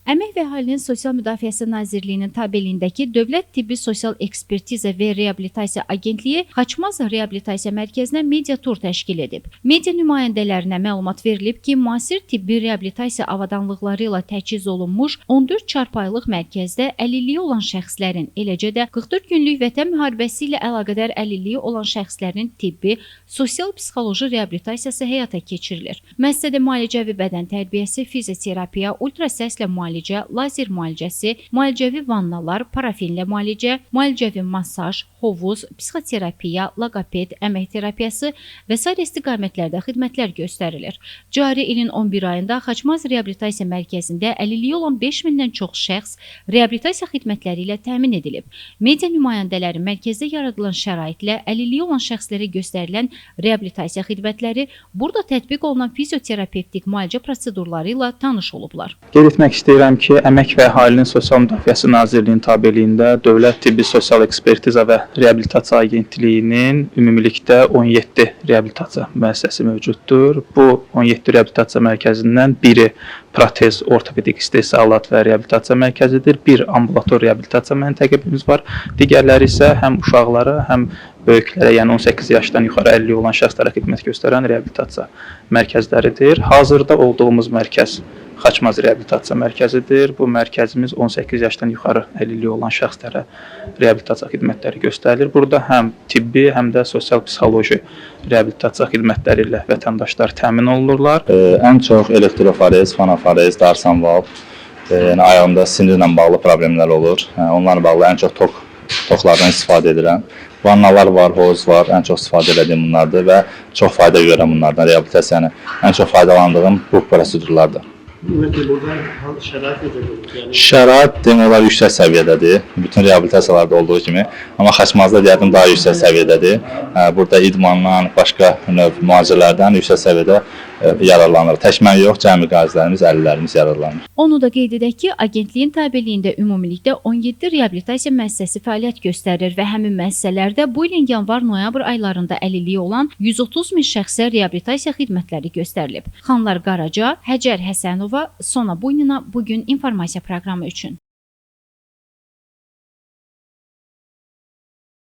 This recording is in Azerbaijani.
Əmək və Əhalinin Sosial Müdafiəsi Nazirliyinin tabeliyindəki Dövlət Tibbi Sosial Ekspertiza və Reabilitasiya Agentliyi Xaçmaz Reabilitasiya Mərkəzinə media tur təşkil edib. Media nümayəndələrinə məlumat verilib ki, müasir tibbi reabilitasiya avadanlıqları ilə təchiz olunmuş 14 çarpayılıq mərkəzdə əlilliyi olan şəxslərin, eləcə də 44 günlük Vətən müharibəsi ilə əlaqədar əlilliyi olan şəxslərin tibbi, sosial-psixoloji reabilitasiyası həyata keçirilir. Müəssisədə müalicəvi bədən tərbiyəsi, fizioterapiya, ultrasəslə müalicə, lazer müalicəsi, müalicəvi vannalar, parafinlə müalicə, müalicəvi masaj, hovuz, psixoterapiya, loqoped, əmək terapiyası və sair istiqamətlərdə xidmətlər göstərilir. Cari ilin 11 ayında Xaçmaz Reabilitasiya Mərkəzində əlilliyi olan 5000-dən çox şəxs reabilitasiya xidmətləri ilə təmin edilib. Media nümayəndələri mərkəzdə yaradılan şəraitlə əlilliyi olan şəxslərə göstərilən reabilitasiya xidmətləri, burada tətbiq olunan fizioterapevtik müalicə prosedurları ilə tanış olublar. Qeyd etmək istəyirəm ki, Əmək və Əhalinin Sosial Müdafiəsi Nazirliyinin tabeliyində Dövlət Tibbi Sosial Ekspertiza və Reabilitasiya Agentliyinin ümumilikdə 17 reabilitasiya müəssisəsi mövcuddur. Bu 17 reabilitasiya mərkəzindən biri protez, ortopedik istehsalat və reabilitasiya mərkəzidir. Bir ambulator reabilitasiya məntəqəmiz var. Digərləri isə həm uşaqlara, həm böyüklərə, yəni 18 yaşdan yuxarı 50 olan şəxslərə xidmət göstərən reabilitasiya mərkəzləridir. Hazırda olduğumuz mərkəz Xaçmaz Reabilitasiya Mərkəzidir. Bu mərkəzimiz 18 yaşdan yuxarı əlilliyi olan şəxslərə reabilitasiya xidmətləri göstərilir. Burada həm tibbi, həm də sosial-psixoloji reabilitasiya xidmətləri ilə vətəndaşlar təmin olunurlar. Ən çox elektroforez, fanaforez, darsan valv, yəni ayağımda sinirlə bağlı problemlər olur. Onlarla bağlı ən çox toklardan istifadə edirəm. Vannalar var, hovuz var, ən çox istifadə edədiyim bunlardır və çox fayda görürəm bunlardan. Reabilitasiyanı ən çox faydalandığım bu prosedurlardır. Ümumiyyətlə, burada şərait necədir? Şərait demək olar yüksək səviyyədədir. Bütün reabilitasiyalarda olduğu kimi. Amma Xaçmazda deyədim daha yüksək səviyyədədir. Burada idmandan, başqa növ müalicələrdən yüksək səviyyədə yararlanır. Tək mən yox, cəmi qazilərimiz, əlillərimiz yararlanır. Onu da qeyd edək ki, agentliyin tabeliyində ümumilikdə 17 reabilitasiya müəssisəsi fəaliyyət göstərir və həmin müəssisələrdə bu ilin yanvar-noyabr aylarında əlilliyi olan 130 min şəxsə reabilitasiya xidmətləri göstərilib. Xanlar Qaraca, Həcər Həsənova, Sona Buynina bugün informasiya proqramı üçün.